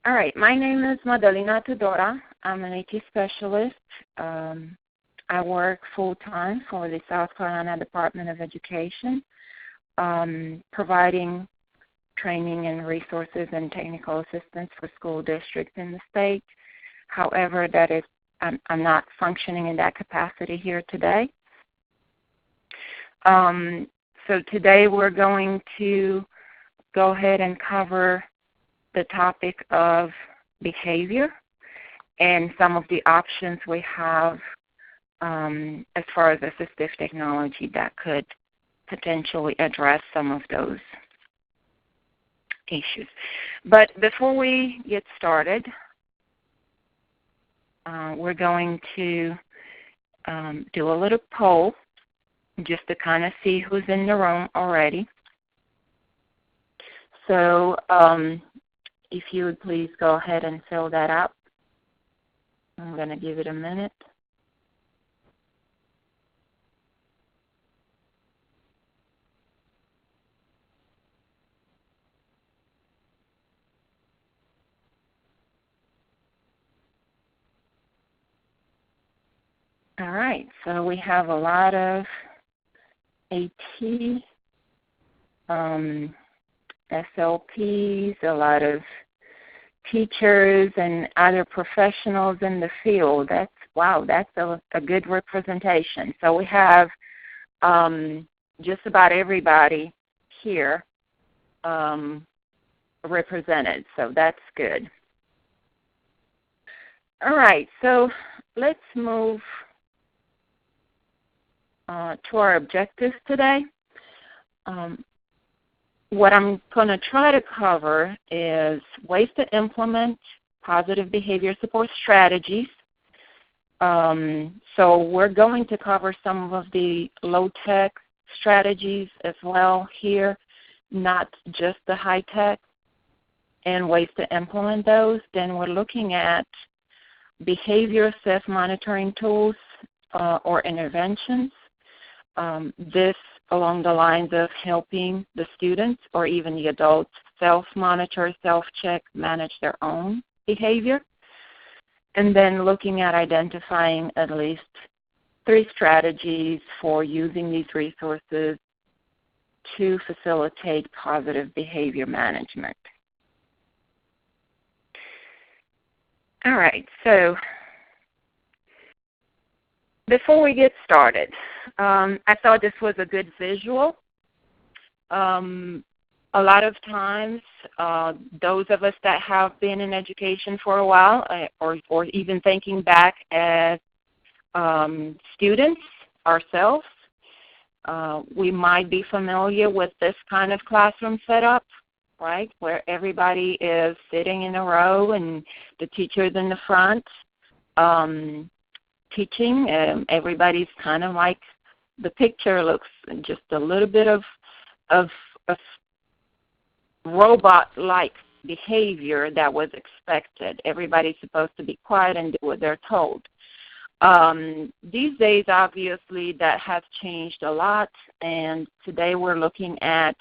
All right, my name is Madalina Tudora. I'm an IT specialist. I work full-time for the South Carolina Department of Education, providing training and resources and technical assistance for school districts in the state. However, I'm not functioning in that capacity here today. So today we're going to go ahead and cover the topic of behavior and some of the options we have as far as assistive technology that could potentially address some of those issues. But before we get started, we're going to do a little poll just to kind of see who's in the room already. So if you would please go ahead and fill that out. I'm going to give it a minute. All right, so we have a lot of AT, SLPs, a lot of teachers and other professionals in the field. That's a good representation. So we have just about everybody here represented, so that's good. All right, so let's move to our objectives today. What I'm going to try to cover is ways to implement positive behavior support strategies. So we're going to cover some of the low-tech strategies as well here, not just the high-tech, and ways to implement those. Then we're looking at behavior self-monitoring tools or interventions. This along the lines of helping the students or even the adults self-monitor, self-check, manage their own behavior. And then looking at identifying at least 3 strategies for using these resources to facilitate positive behavior management. All right, so before we get started, I thought this was a good visual. A lot of times, those of us that have been in education for a while, or even thinking back as students ourselves, we might be familiar with this kind of classroom setup, right, where everybody is sitting in a row and the teacher's in the front teaching. Everybody's kind of like the picture looks, just a little bit of robot-like behavior that was expected. Everybody's supposed to be quiet and do what they're told. These days, obviously, that has changed a lot, and today we're looking at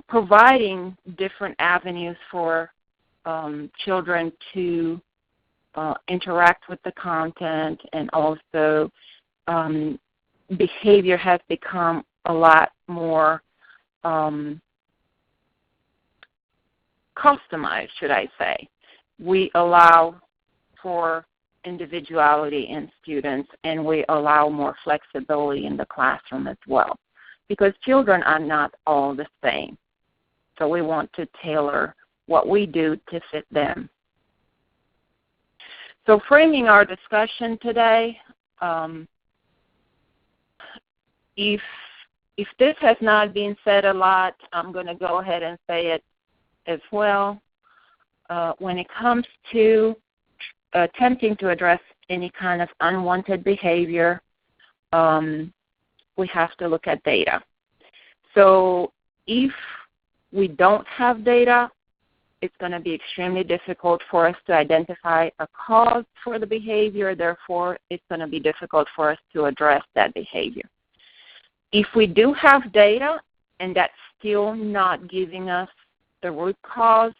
providing different avenues for children to interact with the content, and also behavior has become a lot more customized, should I say. We allow for individuality in students, and we allow more flexibility in the classroom as well, because children are not all the same. So we want to tailor what we do to fit them. So framing our discussion today, if this has not been said a lot, I'm going to go ahead and say it as well. When it comes to attempting to address any kind of unwanted behavior, we have to look at data. So if we don't have data, it's going to be extremely difficult for us to identify a cause for the behavior. Therefore, it's going to be difficult for us to address that behavior. If we do have data and that's still not giving us the root cause,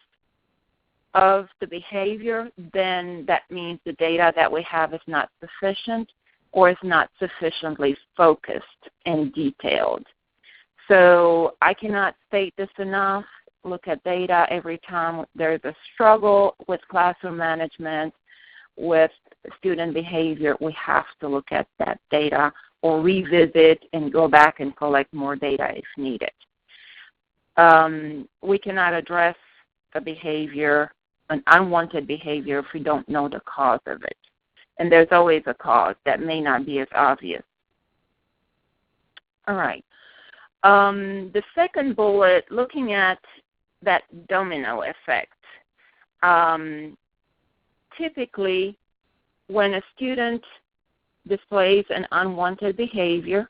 of the behavior, then that means the data that we have is not sufficient or is not sufficiently focused and detailed. So I cannot state this enough. Look at data every time there's a struggle with classroom management, with student behavior. We have to look at that data or revisit and go back and collect more data if needed. We cannot address a behavior, an unwanted behavior, if we don't know the cause of it. And there's always a cause that may not be as obvious. All right. The second bullet, looking at that domino effect. Typically, when a student displays an unwanted behavior,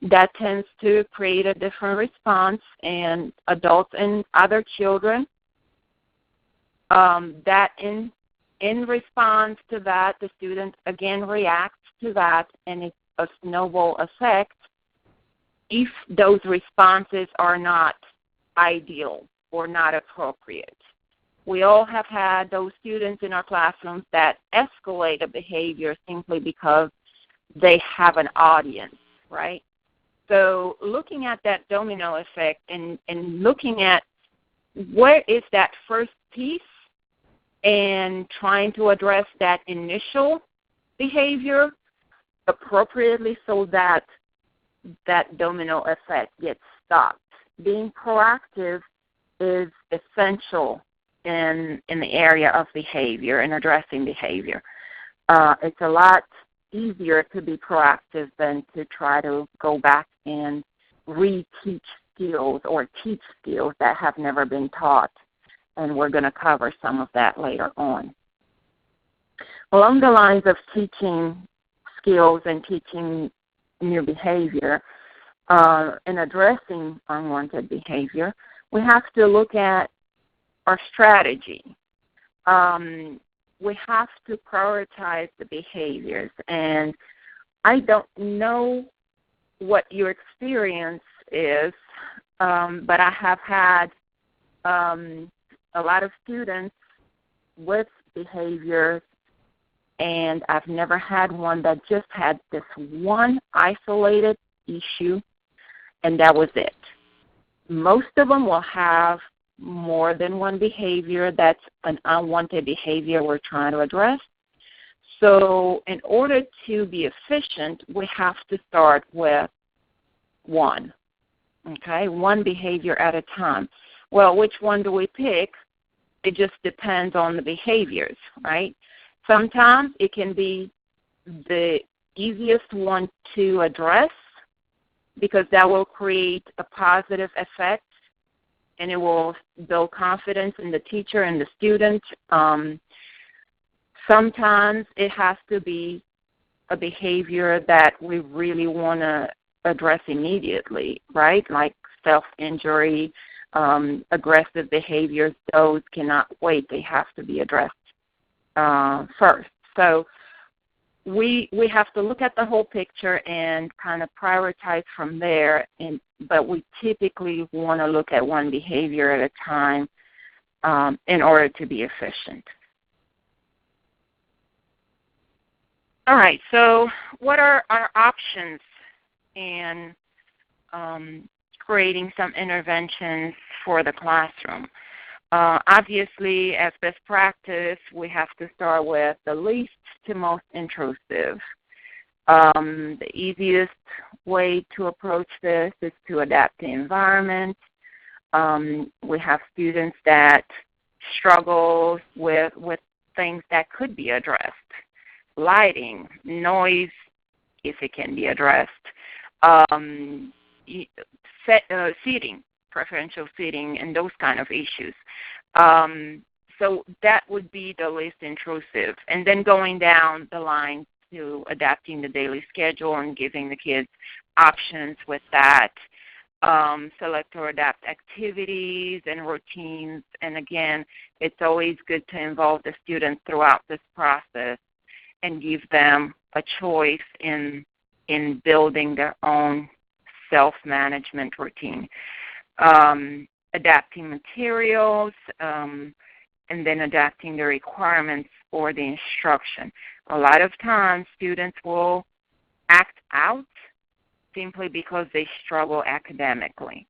that tends to create a different response in adults and other children. That in response to that, the student again reacts to that, and it's a snowball effect if those responses are not ideal or not appropriate. We all have had those students in our classrooms that escalate a behavior simply because they have an audience, right? So looking at that domino effect and looking at where is that first piece and trying to address that initial behavior appropriately so that that domino effect gets stopped. Being proactive is essential in the area of behavior and addressing behavior. It's a lot easier to be proactive than to try to go back and reteach skills or teach skills that have never been taught. And we're going to cover some of that later on. Along the lines of teaching skills and teaching new behavior and addressing unwanted behavior, we have to look at our strategy. We have to prioritize the behaviors. And I don't know what your experience is, but I have had a lot of students with behaviors, and I've never had one that just had this one isolated issue, and that was it. Most of them will have more than one behavior that's an unwanted behavior we're trying to address. So in order to be efficient, we have to start with one, okay, one behavior at a time. Well, which one do we pick? It just depends on the behaviors, right? Sometimes it can be the easiest one to address because that will create a positive effect and it will build confidence in the teacher and the student. Sometimes it has to be a behavior that we really want to address immediately, right? Like self-injury, aggressive behaviors, those cannot wait. They have to be addressed first. So we have to look at the whole picture and kind of prioritize from there, but we typically want to look at one behavior at a time in order to be efficient. All right, so what are our options in creating some interventions for the classroom? Obviously, as best practice, we have to start with the least to most intrusive. The easiest way to approach this is to adapt the environment. We have students that struggle with things that could be addressed. Lighting, noise, if it can be addressed. Seating, preferential seating, and those kind of issues. So that would be the least intrusive. And then going down the line to adapting the daily schedule and giving the kids options with that. Select or adapt activities and routines. And again, it's always good to involve the students throughout this process and give them a choice in building their own self-management routine. Adapting materials, and then adapting the requirements for the instruction. A lot of times students will act out simply because they struggle academically.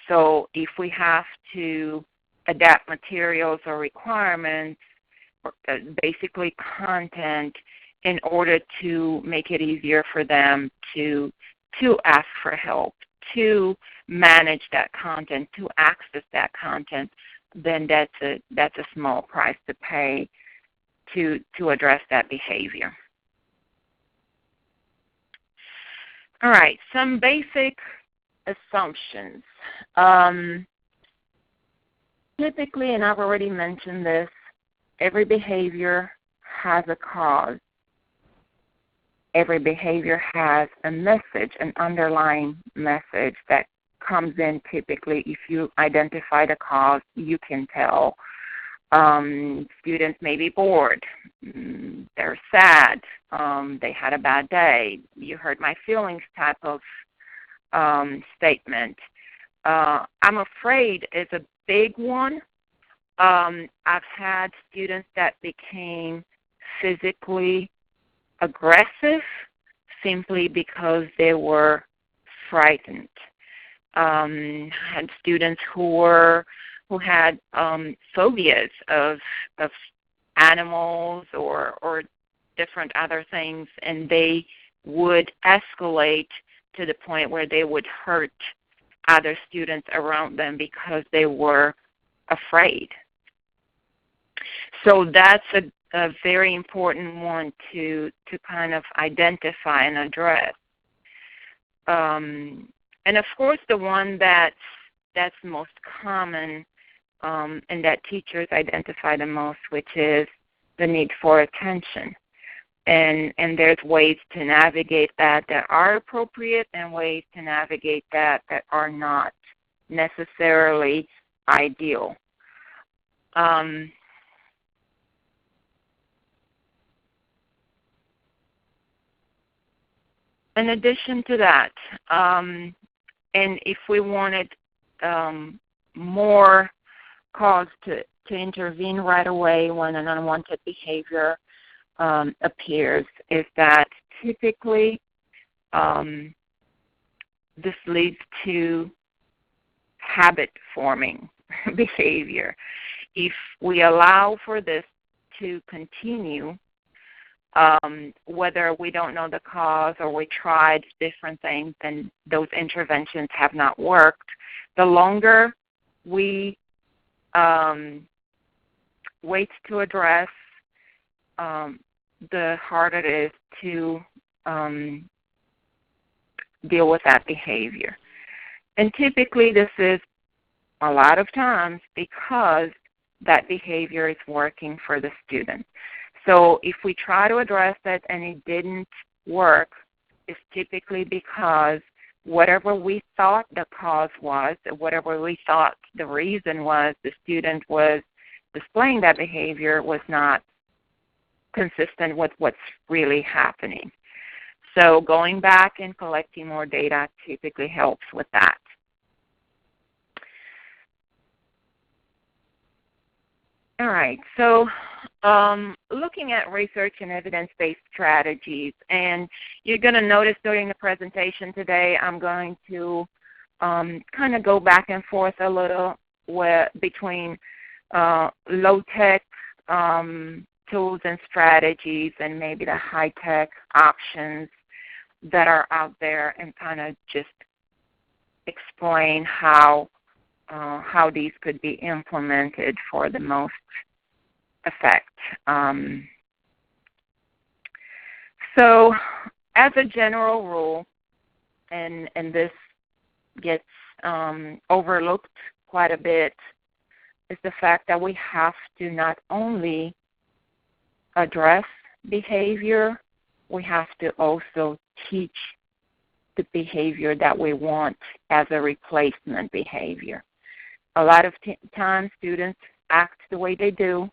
So if we have to adapt materials or requirements, basically content, in order to make it easier for them to ask for help, to manage that content, to access that content, then that's a small price to pay to address that behavior. All right, some basic assumptions. Typically, and I've already mentioned this, every behavior has a cause. Every behavior has a message, an underlying message that comes in. Typically, if you identify the cause, you can tell. Students may be bored. They're sad. They had a bad day. You hurt my feelings type of statement. I'm afraid is a big one. I've had students that became physically aggressive simply because they were frightened. Had students who had phobias of animals or different other things, and they would escalate to the point where they would hurt other students around them because they were afraid. So that's a very important one to kind of identify and address. And of course, the one that's most common and that teachers identify the most, which is the need for attention. And there's ways to navigate that are appropriate and ways to navigate that are not necessarily ideal. In addition to that, and if we wanted more cause to intervene right away when an unwanted behavior appears, is that typically this leads to habit-forming behavior. If we allow for this to continue, whether we don't know the cause or we tried different things and those interventions have not worked, the longer we wait to address, the harder it is to deal with that behavior. And typically this is a lot of times because that behavior is working for the student. So if we try to address it and it didn't work, it's typically because whatever we thought the cause was, whatever we thought the reason was the student was displaying that behavior was not consistent with what's really happening. So going back and collecting more data typically helps with that. All right, so looking at research and evidence-based strategies, and you're going to notice during the presentation today I'm going to kind of go back and forth a little between low-tech tools and strategies and maybe the high-tech options that are out there, and kind of just explain how these could be implemented for the most effect. So as a general rule, and this gets overlooked quite a bit, is the fact that we have to not only address behavior, we have to also teach the behavior that we want as a replacement behavior. A lot of times students act the way they do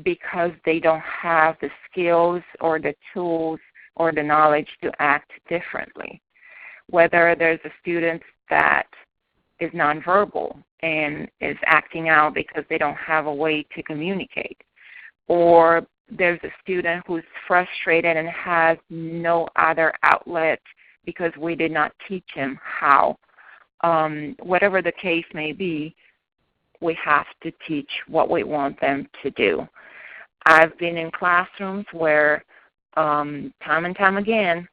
because they don't have the skills or the tools or the knowledge to act differently. Whether there's a student that is nonverbal and is acting out because they don't have a way to communicate. Or there's a student who's frustrated and has no other outlet because we did not teach him how. Whatever the case may be, we have to teach what we want them to do. I've been in classrooms where time and time again,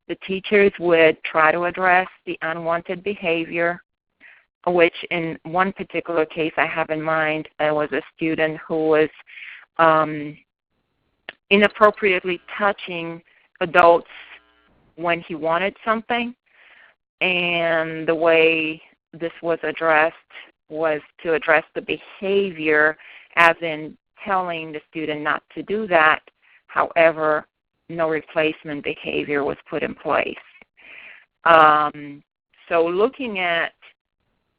the teachers would try to address the unwanted behavior, which in one particular case I have in mind, there was a student who was inappropriately touching adults when he wanted something, and the way this was addressed was to address the behavior, as in telling the student not to do that. However, no replacement behavior was put in place. So looking at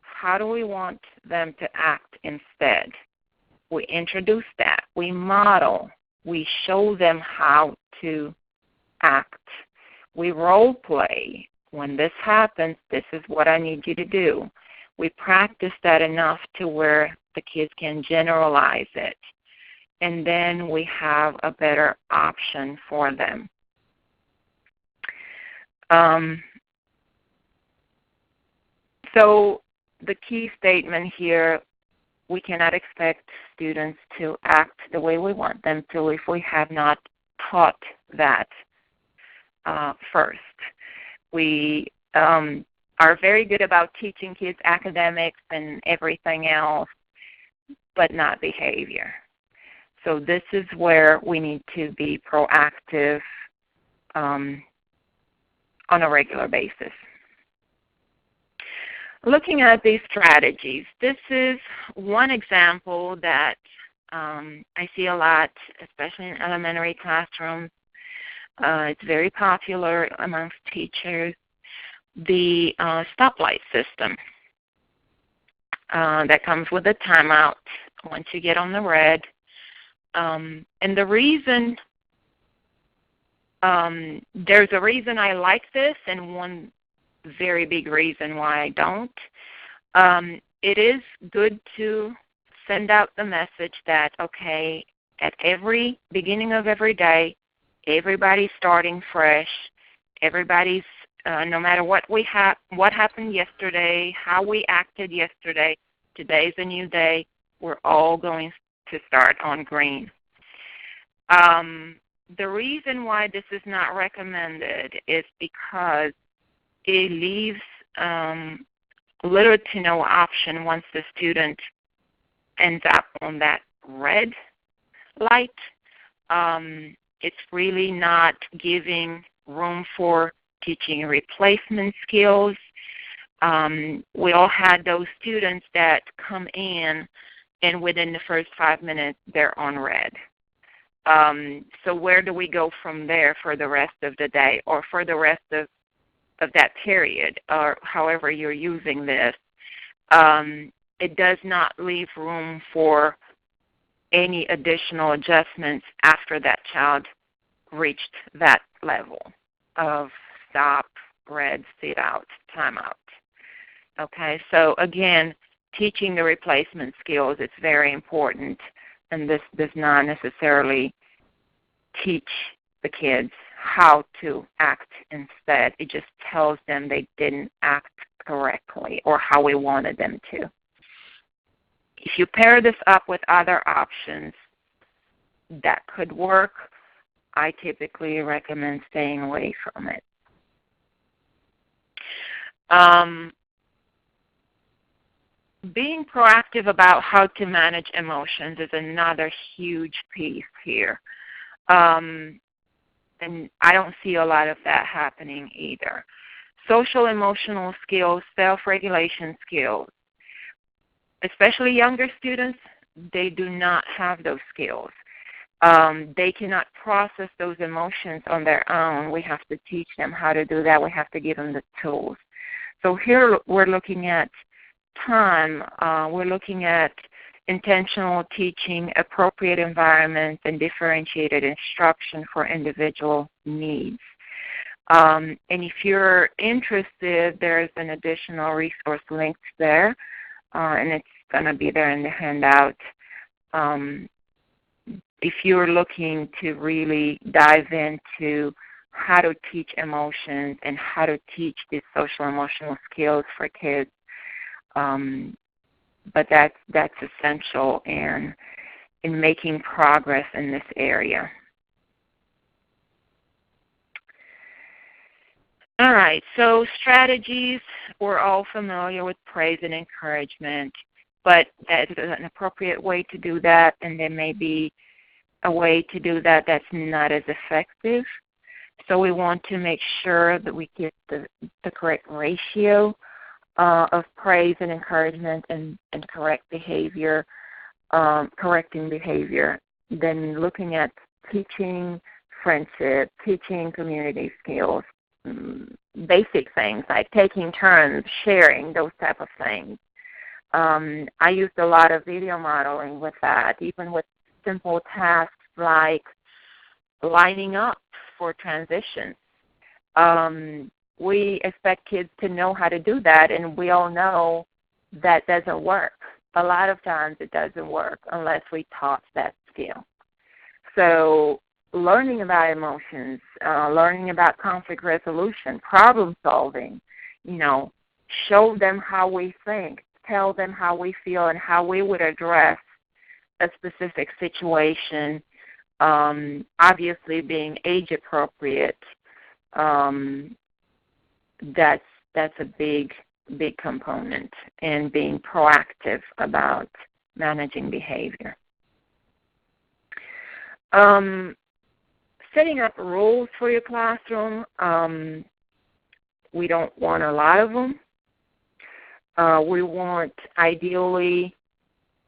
how do we want them to act instead, we introduce that, we model, we show them how to act, we role play. When this happens, this is what I need you to do. We practice that enough to where the kids can generalize it, and then we have a better option for them. So the key statement here, we cannot expect students to act the way we want them to if we have not taught that first. We are very good about teaching kids academics and everything else, but not behavior. So this is where we need to be proactive on a regular basis. Looking at these strategies, this is one example that I see a lot, especially in elementary classrooms. It's very popular amongst teachers. The Stoplight system that comes with a timeout once you get on the red. And the reason, there's a reason I like this and one very big reason why I don't. It is good to send out the message that, okay, at every beginning of every day, everybody's starting fresh. Everybody's, no matter what happened yesterday, how we acted yesterday, today's a new day. We're all going to start on green. The reason why this is not recommended is because it leaves little to no option once the student ends up on that red light. It's really not giving room for teaching replacement skills. We all had those students that come in and within the first 5 minutes they're on red. So where do we go from there for the rest of the day or for the rest of that period, or however you're using this? It does not leave room for any additional adjustments after that child reached that level of stop, red, sit out, time out. Okay, so again, teaching the replacement skills is very important, and this does not necessarily teach the kids how to act instead. It just tells them they didn't act correctly or how we wanted them to. If you pair this up with other options that could work, I typically recommend staying away from it. Being proactive about how to manage emotions is another huge piece here. And I don't see a lot of that happening either. Social emotional skills, self-regulation skills, especially younger students, they do not have those skills. They cannot process those emotions on their own. We have to teach them how to do that. We have to give them the tools. So here we're looking at time. We're looking at intentional teaching, appropriate environments, and differentiated instruction for individual needs. And if you're interested, there's an additional resource link there, and it's going to be there in the handout. If you're looking to really dive into how to teach emotions and how to teach these social emotional skills for kids, but that's essential in making progress in this area. All right, so strategies, we're all familiar with praise and encouragement, but that is an appropriate way to do that, and there may be a way to do that that's not as effective. So we want to make sure that we get the correct ratio of praise and encouragement and correct behavior, correcting behavior. Then looking at teaching friendship, teaching community skills, basic things like taking turns, sharing, those type of things. I used a lot of video modeling with that, even with simple tasks like lining up for transitions. We expect kids to know how to do that, and we all know that doesn't work. A lot of times it doesn't work unless we taught that skill. So learning about emotions, learning about conflict resolution, problem solving, show them how we think, tell them how we feel and how we would address a specific situation, obviously being age appropriate. That's a big component in being proactive about managing behavior. Setting up rules for your classroom, we don't want a lot of them. We want, ideally,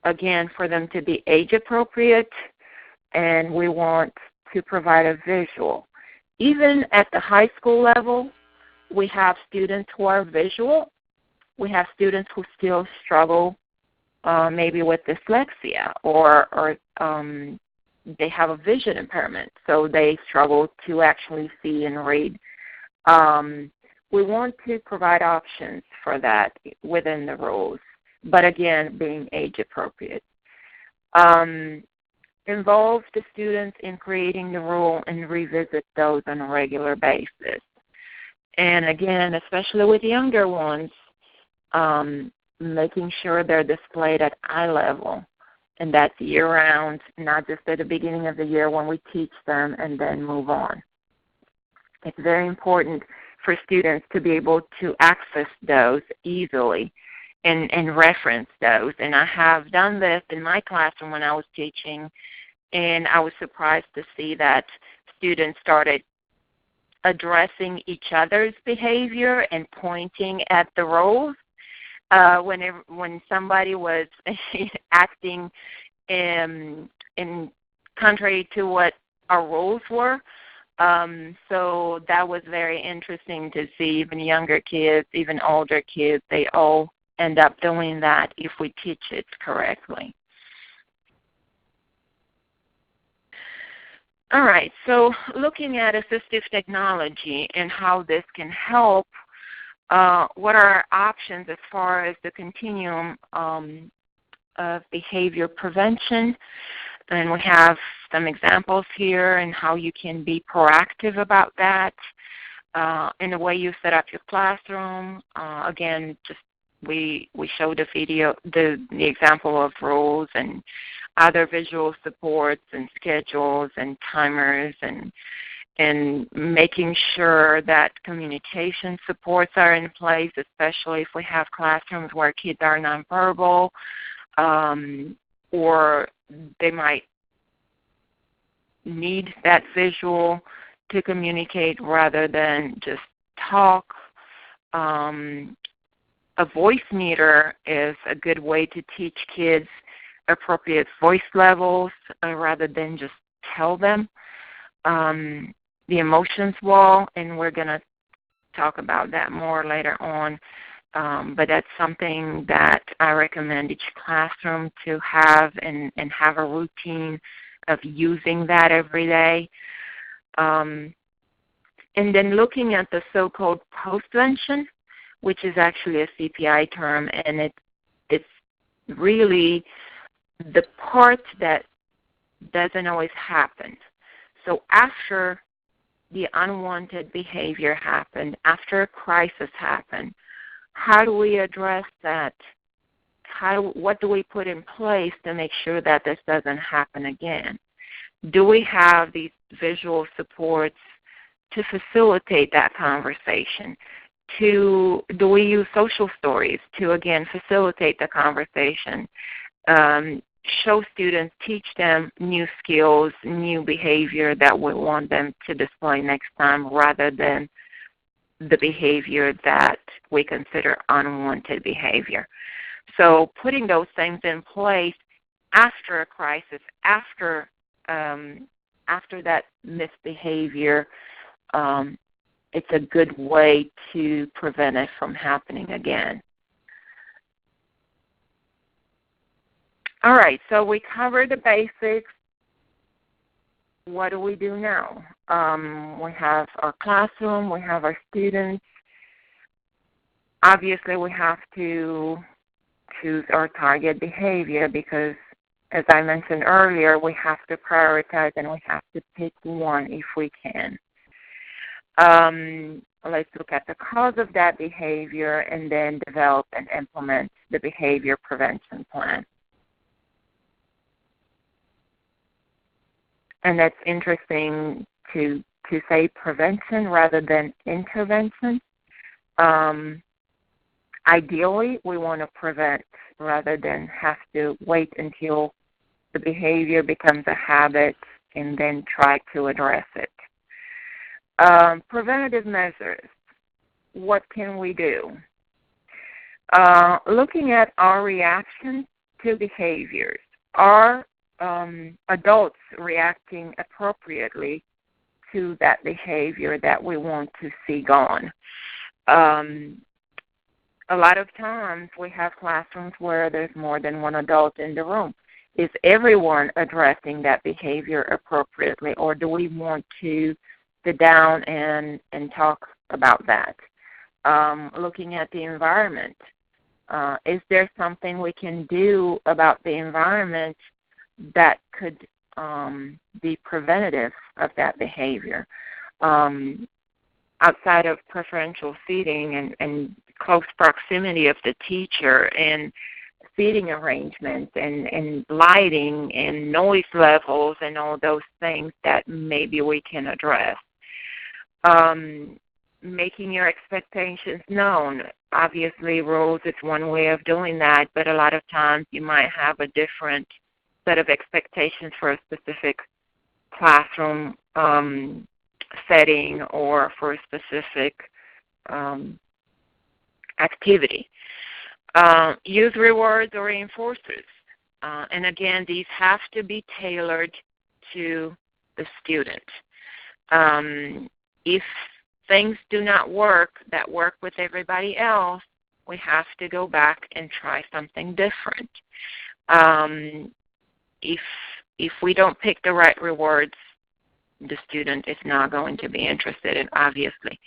again, for them to be age appropriate, and we want to provide a visual. Even at the high school level, we have students who are visual. We have students who still struggle maybe with dyslexia or they have a vision impairment, so they struggle to actually see and read. We want to provide options for that within the rules, but again, being age appropriate. Involve the students in creating the rule and revisit those on a regular basis. And again, especially with younger ones, making sure they're displayed at eye level. And that's year-round, not just at the beginning of the year when we teach them and then move on. It's very important for students to be able to access those easily and reference those. And I have done this in my classroom when I was teaching, and I was surprised to see that students started addressing each other's behavior and pointing at the roles. When somebody was acting in contrary to what our rules were. So that was very interesting to see. Even younger kids, even older kids, they all end up doing that if we teach it correctly. All right, so looking at assistive technology and how this can help, what are our options as far as the continuum of behavior prevention? And we have some examples here and how you can be proactive about that in the way you set up your classroom. Again, just we showed the video, the example of rules and other visual supports and schedules and timers and making sure that communication supports are in place, especially if we have classrooms where kids are nonverbal, or they might need that visual to communicate rather than just talk. A voice meter is a good way to teach kids appropriate voice levels rather than just tell them. The emotions wall, and we're going to talk about that more later on, but that's something that I recommend each classroom to have and have a routine of using that every day. And then looking at the so-called postvention, which is actually a CPI term, and it's really the part that doesn't always happen. So after the unwanted behavior happened, after a crisis happened, how do we address that? What do we put in place to make sure that this doesn't happen again? Do we have these visual supports to facilitate that conversation? Do we use social stories to, again, facilitate the conversation? Show students, teach them new skills, new behavior that we want them to display next time, rather than the behavior that we consider unwanted behavior. So putting those things in place after a crisis, after that misbehavior, it's a good way to prevent it from happening again. All right, so we covered the basics. What do we do now? We have our classroom, we have our students. Obviously, we have to choose our target behavior because, as I mentioned earlier, we have to prioritize and we have to pick one if we can. Let's look at the cause of that behavior and then develop and implement the behavior prevention plan. And that's interesting to say prevention rather than intervention. Ideally, we want to prevent rather than have to wait until the behavior becomes a habit and then try to address it. Preventative measures. What can we do? Looking at our reaction to behaviors. Are adults reacting appropriately to that behavior that we want to see gone? A lot of times we have classrooms where there's more than one adult in the room. Is everyone addressing that behavior appropriately, or do we want to sit down and talk about that? Looking at the environment. Is there something we can do about the environment that could be preventative of that behavior? Outside of preferential seating and close proximity of the teacher and seating arrangements and lighting and noise levels and all those things that maybe we can address. Making your expectations known. Obviously, rules is one way of doing that, but a lot of times you might have a different set of expectations for a specific classroom setting or for a specific activity. Use rewards or reinforcers. And again, these have to be tailored to the student. If things do not work that work with everybody else, we have to go back and try something different. If we don't pick the right rewards, the student is not going to be interested in, obviously.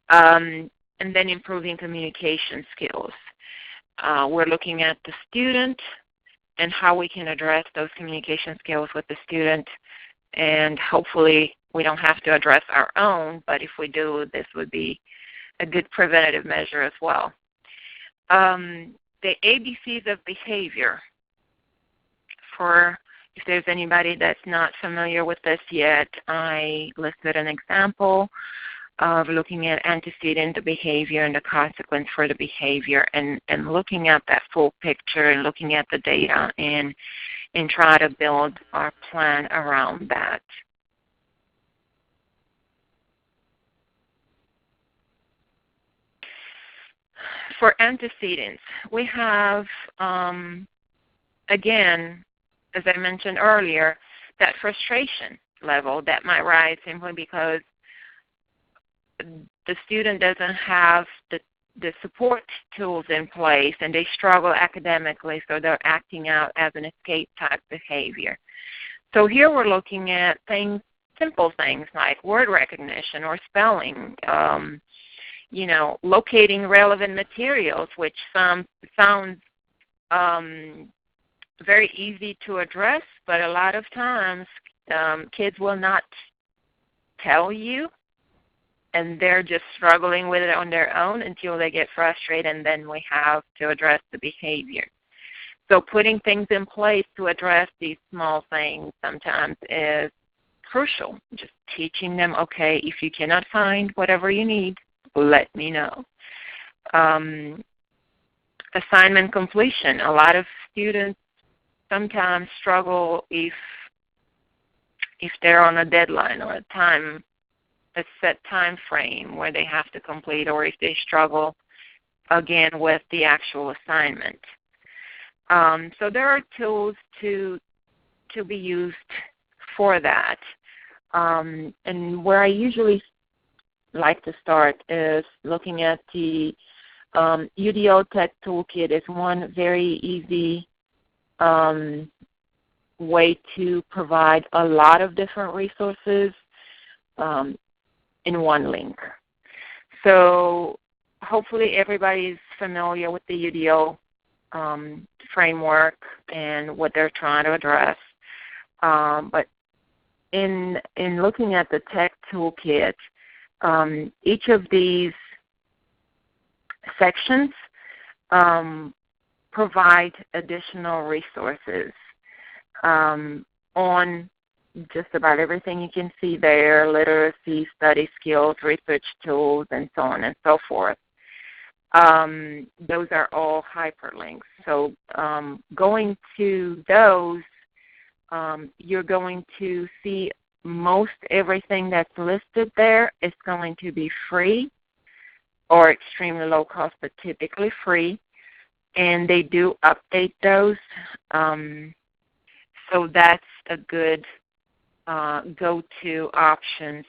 And then improving communication skills. We're looking at the student and how we can address those communication skills with the student, and hopefully we don't have to address our own, but if we do, this would be a good preventative measure as well. The ABCs of behavior. For if there's anybody that's not familiar with this yet, I listed an example of looking at antecedent behavior and the consequence for the behavior, and looking at that full picture and looking at the data and try to build our plan around that. For antecedents, we have, again, as I mentioned earlier, that frustration level that might rise simply because the student doesn't have the support tools in place and they struggle academically, so they're acting out as an escape type behavior. So here we're looking at things simple things like word recognition or spelling, locating relevant materials, which sounds very easy to address, but a lot of times kids will not tell you, and they're just struggling with it on their own until they get frustrated, and then we have to address the behavior. So putting things in place to address these small things sometimes is crucial. Just teaching them, okay, if you cannot find whatever you need, let me know. Assignment completion. A lot of students sometimes struggle if they're on a deadline or a set time frame where they have to complete, or if they struggle, again, with the actual assignment. So there are tools to be used for that. And where I usually like to start is looking at the UDL Tech Toolkit is one very easy way to provide a lot of different resources in one link. So hopefully everybody's familiar with the UDL framework and what they're trying to address. But in looking at the Tech Toolkit, each of these sections provide additional resources on just about everything you can see there: literacy, study skills, research tools, and so on and so forth. Those are all hyperlinks. So going to those, you're going to see most everything that's listed there is going to be free or extremely low cost, but typically free. And they do update those. So that's a good go-to option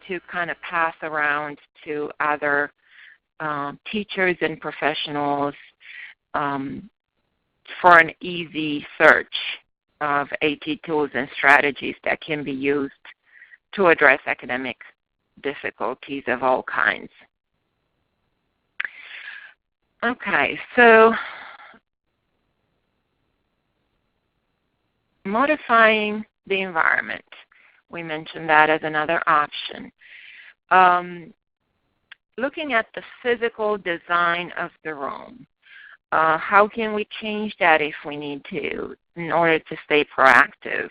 to kind of pass around to other teachers and professionals for an easy search of AT tools and strategies that can be used to address academic difficulties of all kinds. Okay, so modifying the environment. We mentioned that as another option. Looking at the physical design of the room. How can we change that if we need to in order to stay proactive?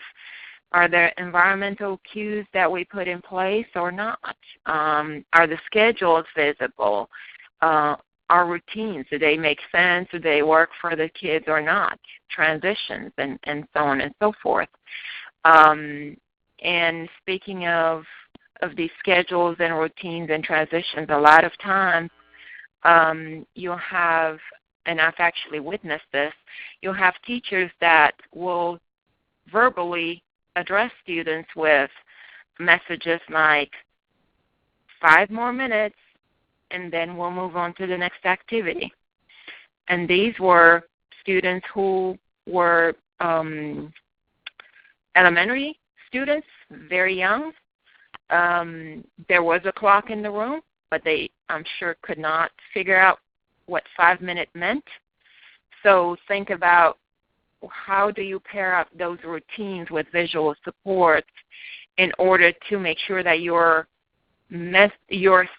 Are there environmental cues that we put in place or not? Are the schedules visible? Our routines, do they make sense? Do they work for the kids or not? Transitions and so on and so forth. And speaking of these schedules and routines and transitions, a lot of times you'll have, and I've actually witnessed this, you'll have teachers that will verbally address students with messages like 5 more minutes, and then we'll move on to the next activity. And these were students who were elementary students, very young. There was a clock in the room, but they, I'm sure, could not figure out what 5 minutes meant. So think about how do you pair up those routines with visual support in order to make sure that your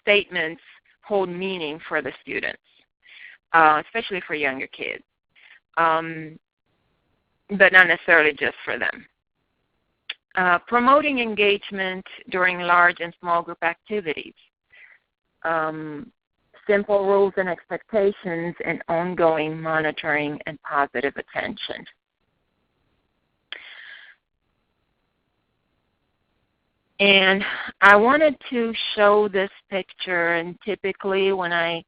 statements hold meaning for the students, especially for younger kids, but not necessarily just for them. Promoting engagement during large and small group activities. Simple rules and expectations, and ongoing monitoring and positive attention. And I wanted to show this picture, and typically when I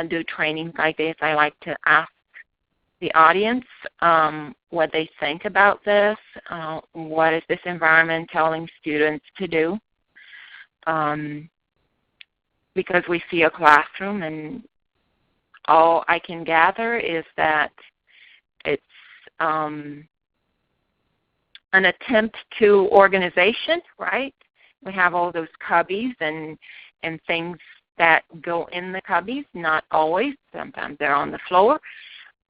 do trainings like this, I like to ask the audience what they think about this. What is this environment telling students to do? Because we see a classroom, and all I can gather is that it's an an attempt to organization, right? We have all those cubbies and things that go in the cubbies, not always. Sometimes they're on the floor.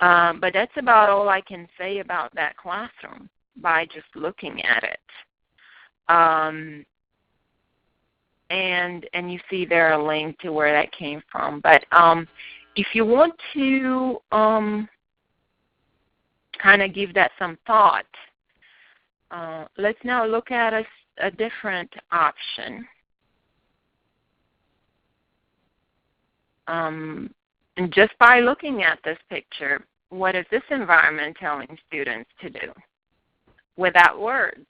But that's about all I can say about that classroom by just looking at it. And you see there a link to where that came from. But if you want to kind of give that some thought, let's now look at a different option. And just by looking at this picture, what is this environment telling students to do? Without words,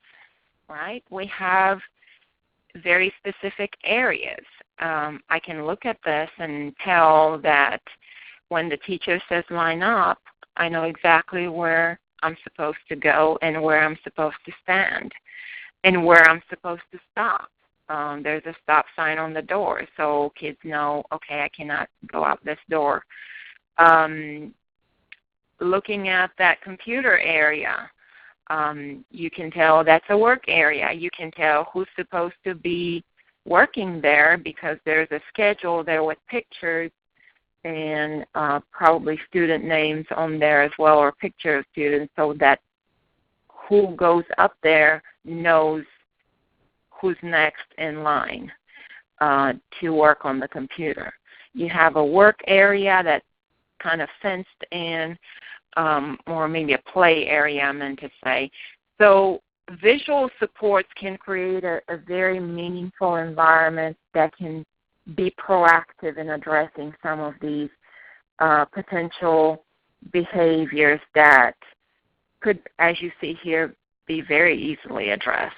right? We have very specific areas. I can look at this and tell that when the teacher says line up, I know exactly where I'm supposed to go and where I'm supposed to stand and where I'm supposed to stop. There's a stop sign on the door, so kids know, okay, I cannot go out this door. Looking at that computer area, you can tell that's a work area. You can tell who's supposed to be working there because there's a schedule there with pictures and probably student names on there as well, or picture of students, so that who goes up there knows who's next in line to work on the computer. You have a work area that's kind of fenced in, or maybe a play area, I meant to say. So visual supports can create a very meaningful environment that can be proactive in addressing some of these potential behaviors that could, as you see here, be very easily addressed.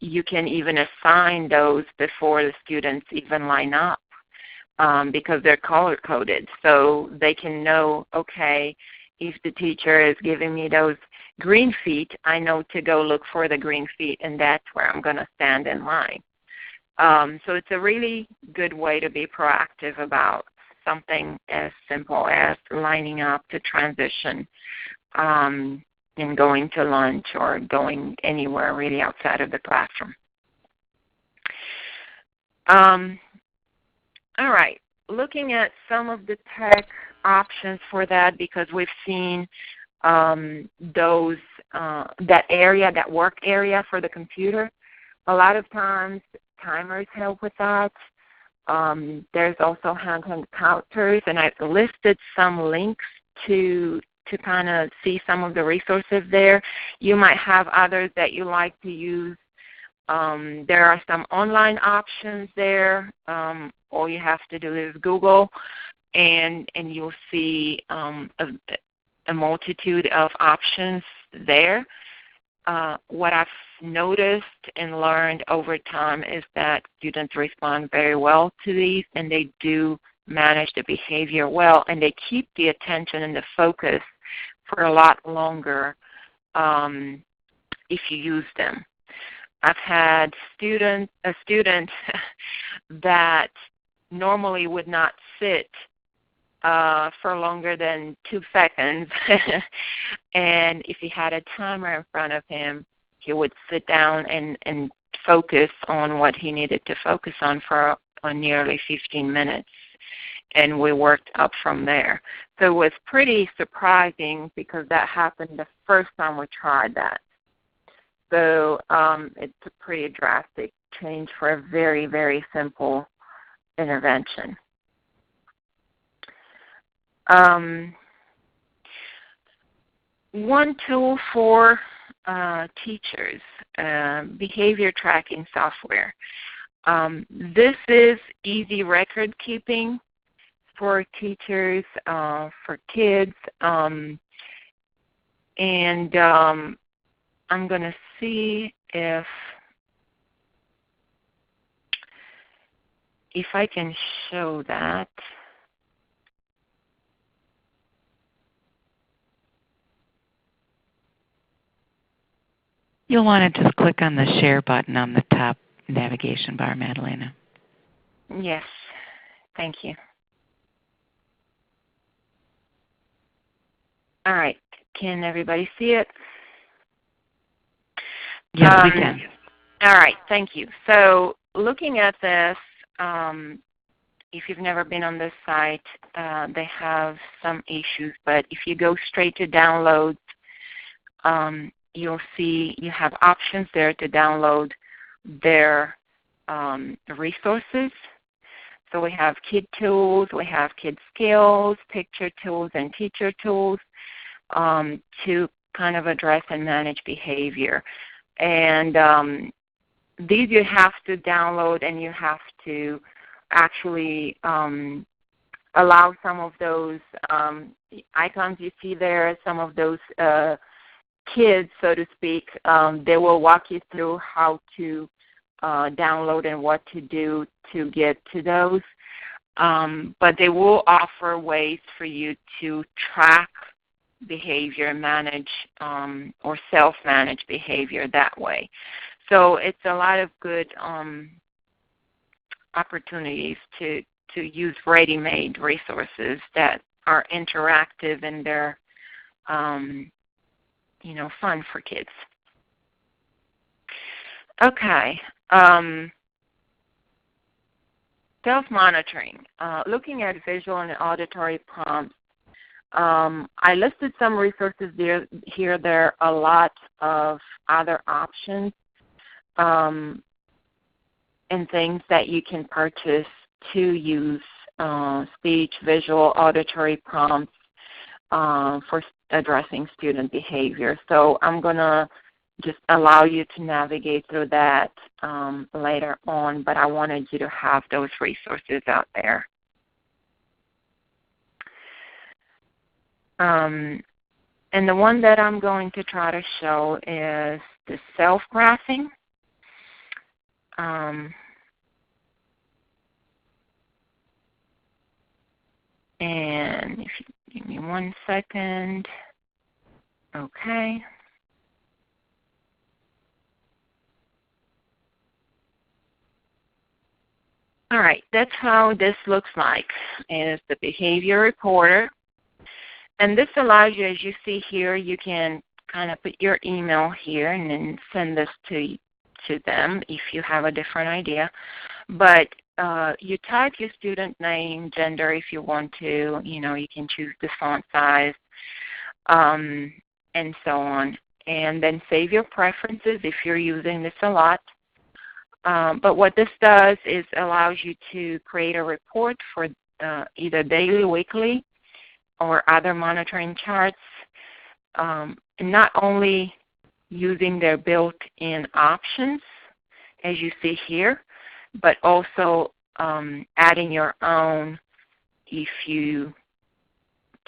You can even assign those before the students even line up because they're color-coded. So they can know, okay, if the teacher is giving me those green feet, I know to go look for the green feet, and that's where I'm going to stand in line. So it's a really good way to be proactive about something as simple as lining up to transition and going to lunch or going anywhere really outside of the classroom. All right, looking at some of the tech options for that, because we've seen those that area, that work area for the computer. A lot of times timers help with that. There's also handheld counters, and I've listed some links to kind of see some of the resources there. You might have others that you like to use. There are some online options there. All you have to do is Google, and you'll see a multitude of options there. What I've noticed and learned over time is that students respond very well to these, and they do manage the behavior well, and they keep the attention and the focus for a lot longer if you use them. I've had a student that normally would not sit for longer than 2 seconds, and if he had a timer in front of him, he would sit down and focus on what he needed to focus on for nearly 15 minutes, and we worked up from there. So it was pretty surprising because that happened the first time we tried that. So it's a pretty drastic change for a very, very simple intervention. One tool for teachers, behavior tracking software. This is easy record keeping for teachers, for kids, and I'm going to see if I can show that. You'll want to just click on the share button on the top navigation bar, Madalina. Yes, thank you. All right, can everybody see it? Yes, we can. All right, thank you. So looking at this, if you've never been on this site, they have some issues, but if you go straight to downloads, you'll see you have options there to download their resources. So we have kid tools, we have kid skills, picture tools, and teacher tools to kind of address and manage behavior. And these you have to download, and you have to actually allow some of those icons you see there, some of those kids, so to speak, they will walk you through how to download and what to do to get to those. But they will offer ways for you to track behavior, manage or self-manage behavior that way. So it's a lot of good opportunities to use ready-made resources that are interactive and they're fun for kids. Okay. Self-monitoring. Looking at visual and auditory prompts. I listed some resources here. There are a lot of other options and things that you can purchase to use speech, visual, auditory prompts for addressing student behavior. So I'm going to just allow you to navigate through that later on, but I wanted you to have those resources out there. And the one that I'm going to try to show is the self-graphing. And if you give me 1 second. Okay. All right, that's how this looks like, is the behavior reporter. And this allows you, as you see here, you can kind of put your email here and then send this to them if you have a different idea. But you type your student name, gender if you want to. You can choose the font size and so on. And then save your preferences if you're using this a lot. But what this does is allows you to create a report for either daily, weekly, or other monitoring charts, and not only using their built-in options, as you see here, but also adding your own if you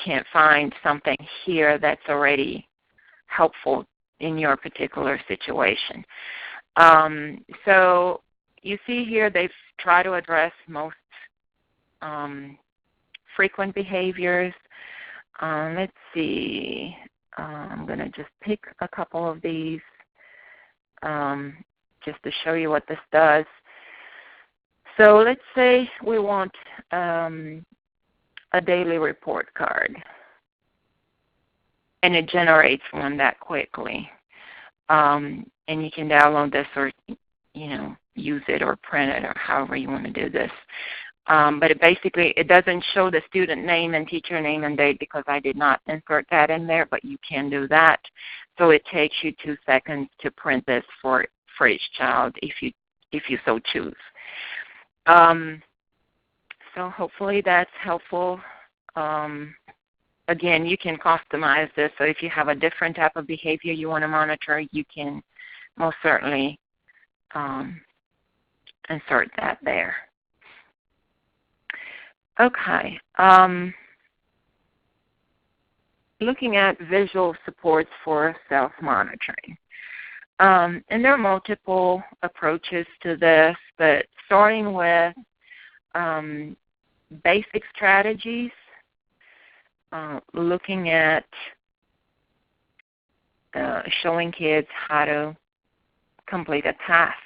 can't find something here that's already helpful in your particular situation. So you see here they've tried to address most frequent behaviors. Let's see. I'm going to just pick a couple of these just to show you what this does. So let's say we want a daily report card, and it generates one that quickly. And you can download this or, use it or print it or however you want to do this. But it doesn't show the student name and teacher name and date because I did not insert that in there, but you can do that. So it takes you 2 seconds to print this for each child if you so choose. So hopefully that's helpful. Again, you can customize this. So if you have a different type of behavior you want to monitor, you can most certainly insert that there. Okay. Looking at visual supports for self-monitoring. And there are multiple approaches to this, but starting with basic strategies, looking at showing kids how to complete a task,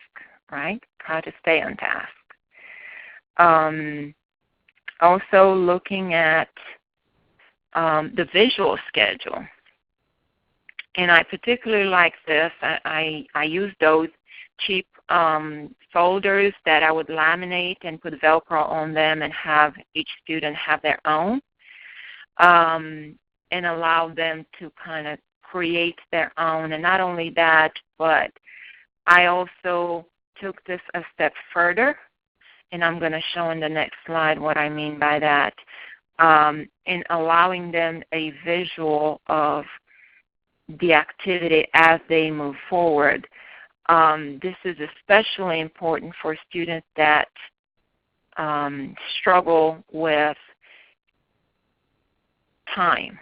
right? How to stay on task. Also looking at the visual schedule. And I particularly like this. I use those cheap folders that I would laminate and put Velcro on them and have each student have their own, and allow them to kind of create their own. And not only that, but I also took this a step further, and I'm going to show in the next slide what I mean by that, in allowing them a visual of the activity as they move forward. This is especially important for students that struggle with time.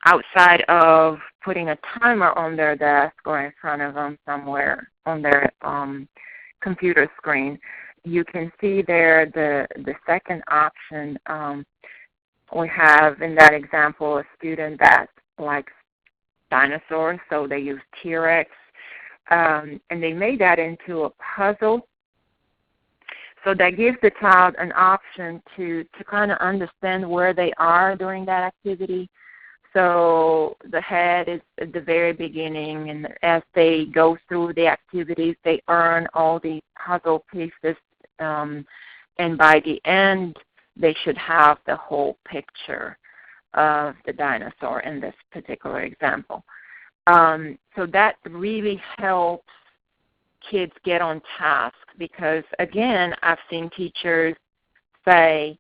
Outside of putting a timer on their desk or in front of them somewhere on their computer screen, you can see there the second option. We have in that example a student that likes dinosaurs, so they use T-Rex, and they made that into a puzzle. So that gives the child an option to kind of understand where they are during that activity. So the head is at the very beginning, and as they go through the activities, they earn all the puzzle pieces, and by the end, they should have the whole picture of the dinosaur in this particular example. So that really helps kids get on task because, again, I've seen teachers say,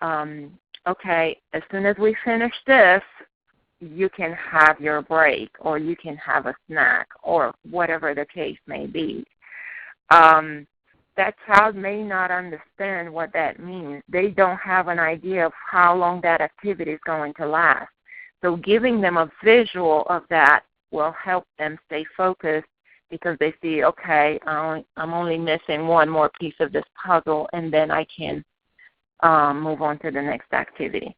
okay, as soon as we finish this, you can have your break or you can have a snack or whatever the case may be. That child may not understand what that means. They don't have an idea of how long that activity is going to last. So giving them a visual of that will help them stay focused because they see, okay, I'm only missing one more piece of this puzzle, and then I can move on to the next activity.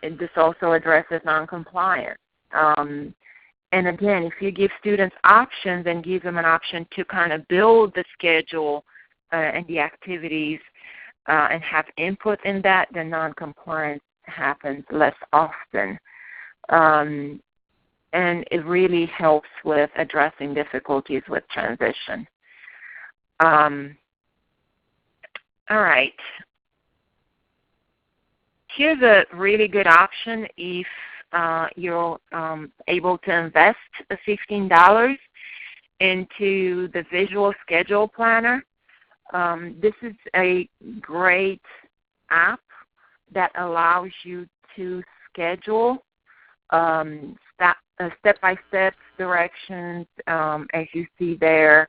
This also addresses noncompliance. And again, if you give students options and give them an option to kind of build the schedule and the activities and have input in that, then noncompliance happens less often. And it really helps with addressing difficulties with transition. All right. Here's a really good option if you're able to invest $15 into the Visual Schedule Planner. This is a great app that allows you to schedule step-by-step directions, as you see there,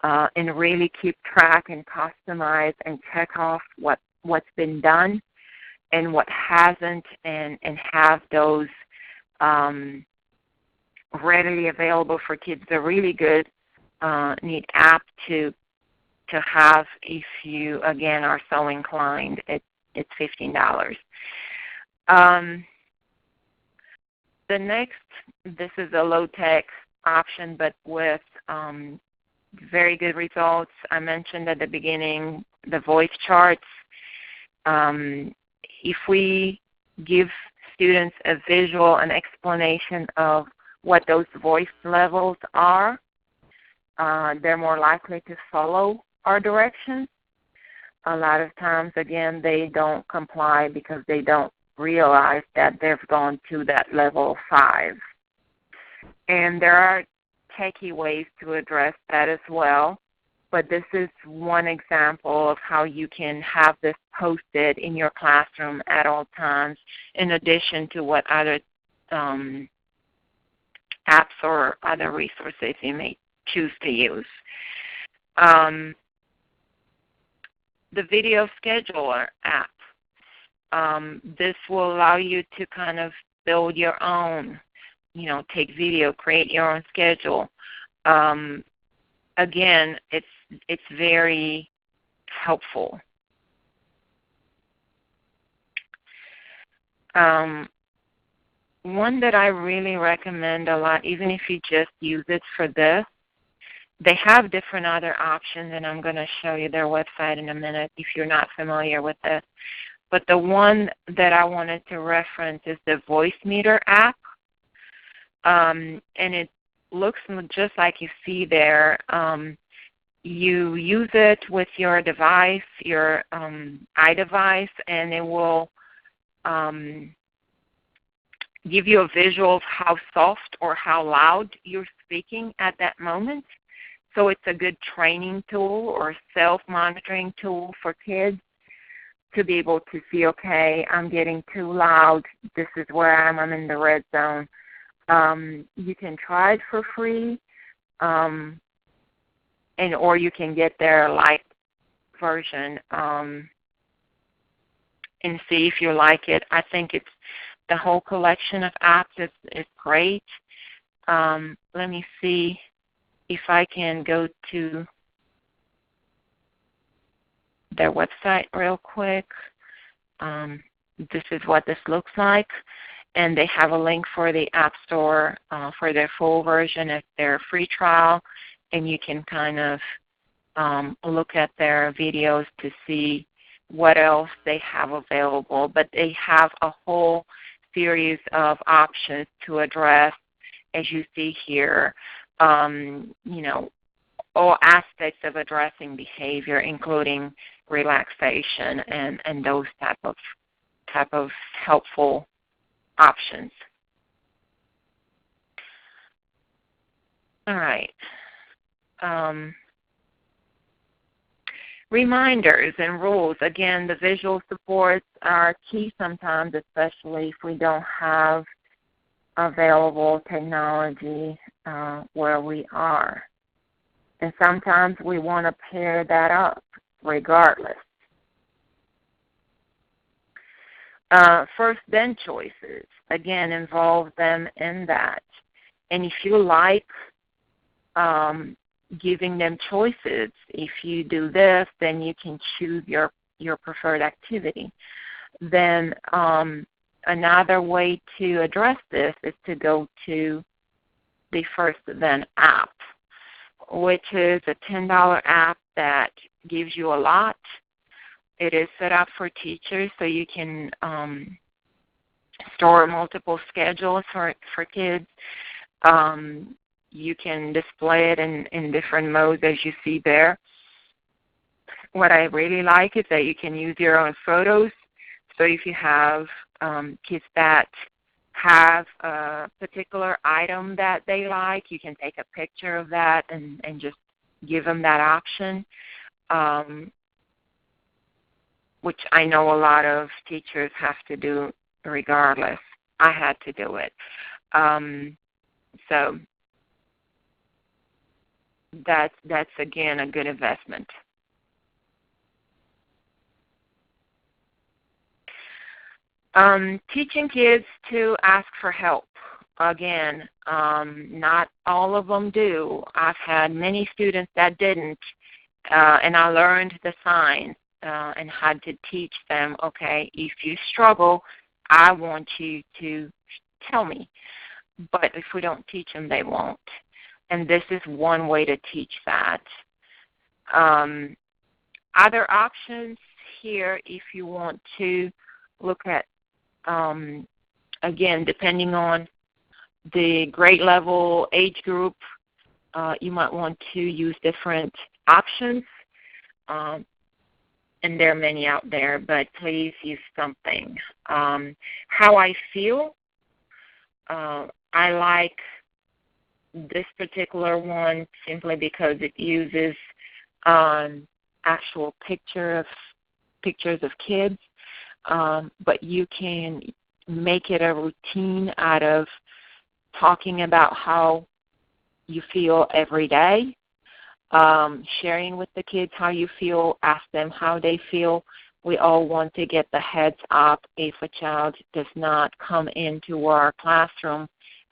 and really keep track and customize and check off what's been done and what hasn't, and have those readily available for kids. It's a really good, neat app to have if you, again, are so inclined. It's $15. The next, this is a low-tech option, but with very good results. I mentioned at the beginning the voice charts. If we give students a visual, an explanation of what those voice levels are, they're more likely to follow our directions. A lot of times, again, they don't comply because they don't realize that they've gone to that level 5. And there are techie ways to address that as well. But this is one example of how you can have this posted in your classroom at all times, in addition to what other apps or other resources you may choose to use. The Video Scheduler app. This will allow you to kind of build your own, take video, create your own schedule. Again, it's very helpful. One that I really recommend a lot, even if you just use it for this, they have different other options, and I'm going to show you their website in a minute if you're not familiar with this. But the one that I wanted to reference is the Voice Meter app. And it looks just like you see there. You use it with your device, your iDevice, and it will give you a visual of how soft or how loud you're speaking at that moment. So it's a good training tool or self-monitoring tool for kids to be able to see, okay, I'm getting too loud. This is where I am. I'm in the red zone. You can try it for free, or you can get their light version and see if you like it. I think it's the whole collection of apps is great. Let me see if I can go to their website real quick. This is what this looks like. And they have a link for the App Store for their full version of their free trial. And you can kind of look at their videos to see what else they have available. But they have a whole series of options to address, as you see here, all aspects of addressing behavior, including relaxation and those type of helpful options. All right. Reminders and rules. Again, the visual supports are key sometimes, especially if we don't have available technology where we are. And sometimes we want to pair that up regardless. First then choices, again, involve them in that. And if you like giving them choices, if you do this, then you can choose your preferred activity. Then another way to address this is to go to the First Then app, which is a $10 app that gives you a lot. It is set up for teachers, so you can store multiple schedules for kids. You can display it in different modes, as you see there. What I really like is that you can use your own photos. So if you have kids that have a particular item that they like, you can take a picture of that and just give them that option, which I know a lot of teachers have to do regardless. I had to do it. So that's again a good investment. Teaching kids to ask for help. Again, not all of them do. I've had many students that didn't, and I learned the signs and had to teach them, okay, if you struggle, I want you to tell me. But if we don't teach them, they won't. And this is one way to teach that. Other options here, if you want to look at, again, depending on the grade level, age group, you might want to use different options. And there are many out there, but please use something. How I feel, I like this particular one simply because it uses actual pictures of kids, but you can make it a routine out of talking about how you feel every day, sharing with the kids how you feel, ask them how they feel. We all want to get the heads up if a child does not come into our classroom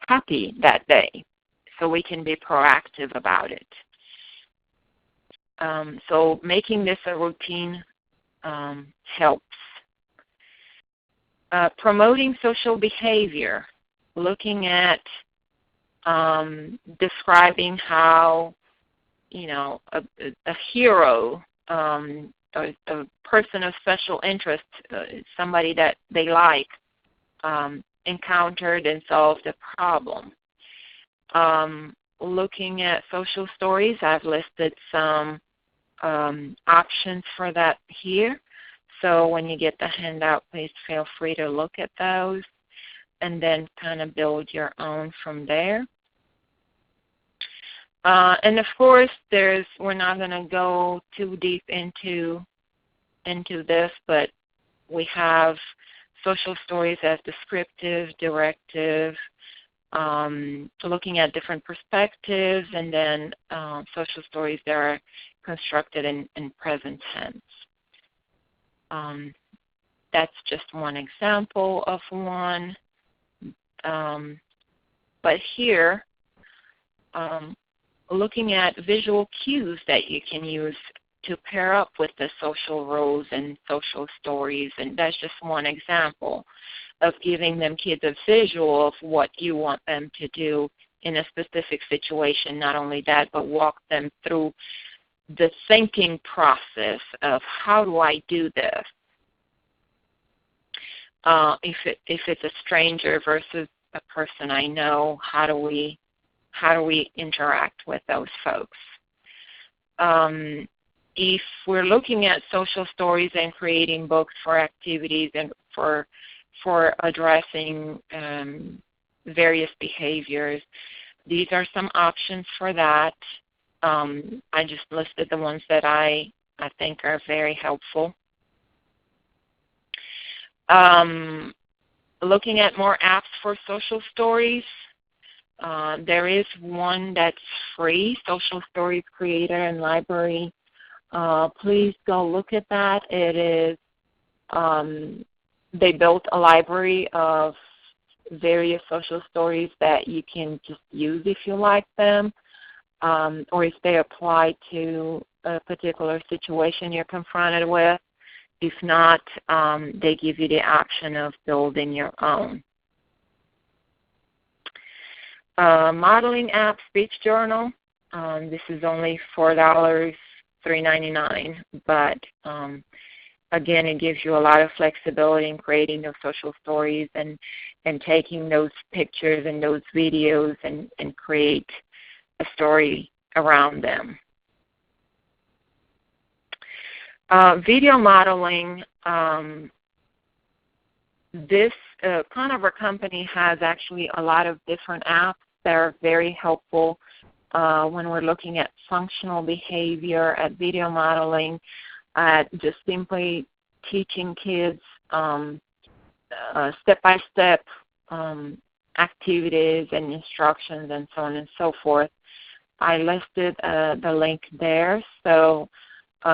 happy that day, so we can be proactive about it. So making this a routine helps. Promoting social behavior, looking at describing how, a hero a person of special interest, somebody that they like, encountered and solved a problem. Looking at social stories, I've listed some options for that here. So when you get the handout, please feel free to look at those and then kind of build your own from there. And of course, we're not going to go too deep into this, but we have social stories as descriptive, directive, looking at different perspectives, and then social stories that are constructed in present tense. That's just one example of one. But here, looking at visual cues that you can use to pair up with the social roles and social stories, and that's just one example of giving them kids a visual of what you want them to do in a specific situation. Not only that, but walk them through the thinking process of how do I do this? If it's a stranger versus a person I know, how do we interact with those folks? If we're looking at social stories and creating books for activities and for addressing various behaviors, these are some options for that. I just listed the ones that I think are very helpful. Looking at more apps for social stories, there is one that's free, Social Stories Creator and Library. Please go look at that. It is, they built a library of various social stories that you can just use if you like them, or if they apply to a particular situation you're confronted with. If not, they give you the option of building your own. Modeling app, Speech Journal. This is only $4, $3.99, but again, it gives you a lot of flexibility in creating those social stories and taking those pictures and those videos and create a story around them. Video modeling, this Conover company has actually a lot of different apps that are very helpful when we're looking at functional behavior, at video modeling, at just simply teaching kids step-by-step activities and instructions and so on and so forth. I listed the link there. So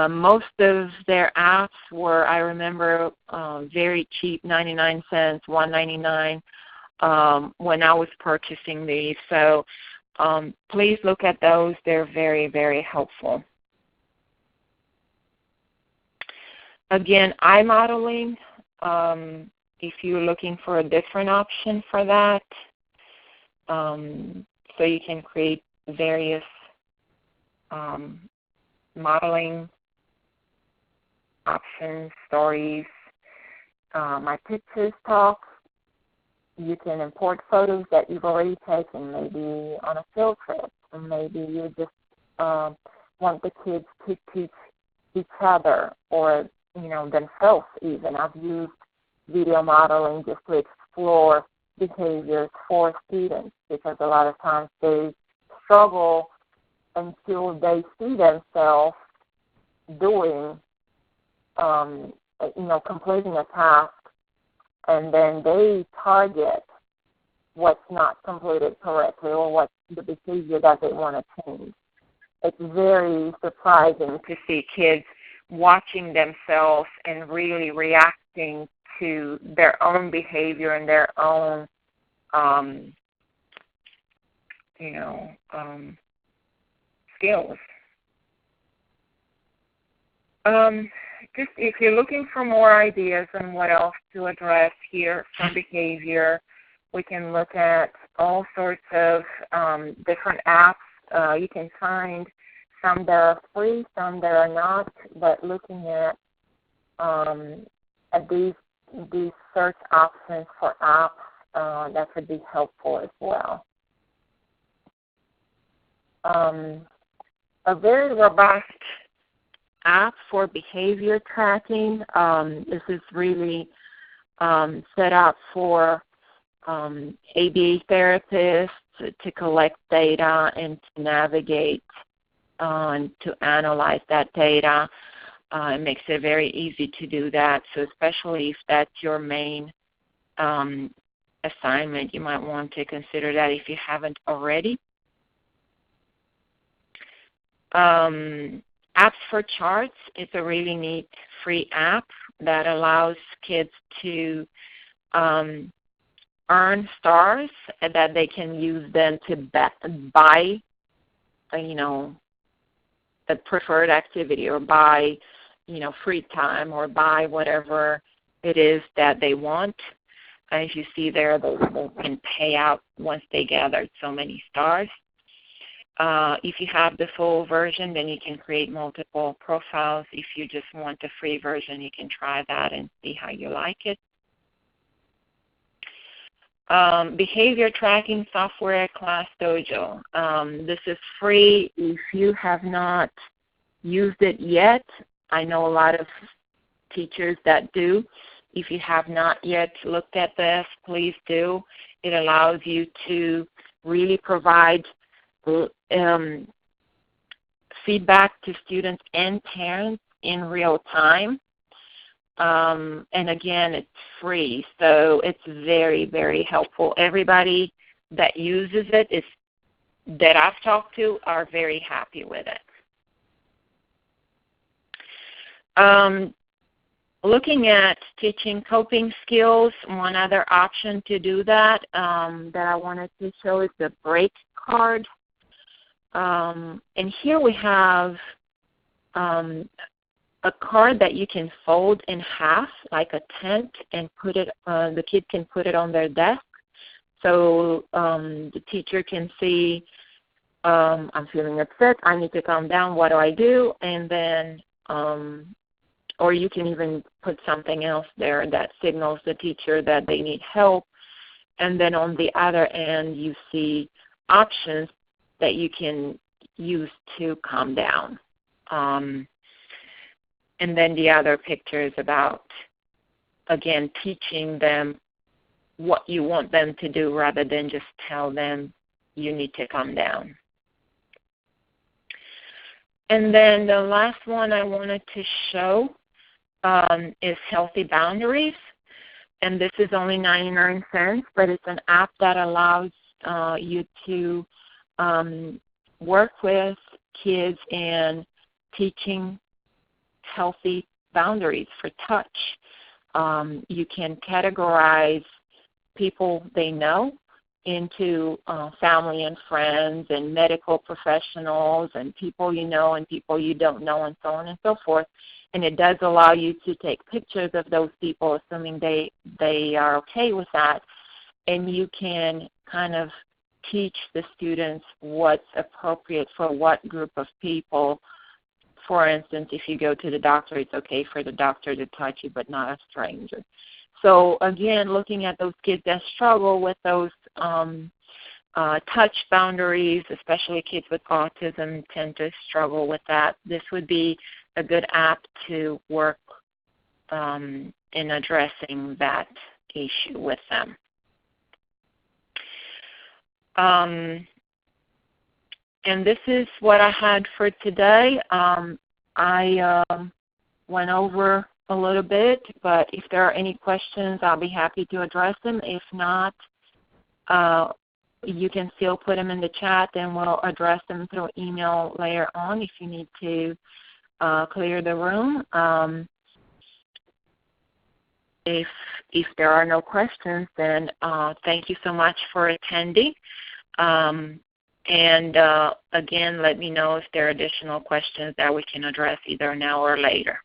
most of their apps were, I remember, very cheap, 99 cents, $1.99 when I was purchasing these. So please look at those. They're very, very helpful. Again, iModeling, if you're looking for a different option for that, so you can create various modeling options, stories. My Pictures Talk, you can import photos that you've already taken, maybe on a field trip, and maybe you just want the kids to teach each other or themselves even. I've used video modeling just to explore behaviors for students because a lot of times they struggle until they see themselves doing, completing a task, and then they target what's not completed correctly or what the behavior that they want to change. It's very surprising to see kids watching themselves and really reacting to their own behavior and their own, skills. Just if you're looking for more ideas on what else to address here from behavior, we can look at all sorts of different apps. You can find some that are free, some that are not, but looking at these search options for apps, that could be helpful as well. A very robust app for behavior tracking. This is really set up for ABA therapists to collect data and to navigate and to analyze that data. It makes it very easy to do that. So especially if that's your main assignment, you might want to consider that if you haven't already. Apps for Charts is a really neat free app that allows kids to earn stars that they can use then to buy, the preferred activity, or buy, free time, or buy whatever it is that they want. As you see there, they can pay out once they gathered so many stars. If you have the full version, then you can create multiple profiles. If you just want the free version, you can try that and see how you like it. Behavior tracking software, Class Dojo. This is free. If you have not used it yet, I know a lot of teachers that do. If you have not yet looked at this, please do. It allows you to really provide feedback to students and parents in real time. And again, it's free, so it's very, very helpful. Everybody that uses it that I've talked to are very happy with it. Looking at teaching coping skills, one other option to do that that I wanted to show is the break card. And here we have a card that you can fold in half like a tent and put it, the kid can put it on their desk. So the teacher can see, I'm feeling upset, I need to calm down, what do I do? And then, or you can even put something else there that signals the teacher that they need help. And then on the other end, you see options that you can use to calm down. And then the other picture is about, again, teaching them what you want them to do rather than just tell them you need to calm down. And then the last one I wanted to show is Healthy Boundaries. And this is only 99 cents, but it's an app that allows you to work with kids in teaching healthy boundaries for touch. You can categorize people they know into family and friends and medical professionals and people you know and people you don't know and so on and so forth. And it does allow you to take pictures of those people, assuming they are okay with that. And you can kind of teach the students what's appropriate for what group of people. For instance, if you go to the doctor, it's okay for the doctor to touch you, but not a stranger. So again, looking at those kids that struggle with those touch boundaries, especially kids with autism tend to struggle with that. This would be a good app to work in addressing that issue with them. And this is what I had for today. I went over a little bit, but if there are any questions, I'll be happy to address them. If not, you can still put them in the chat, and we'll address them through email later on if you need to clear the room. If there are no questions, then thank you so much for attending. And again, let me know if there are additional questions that we can address either now or later.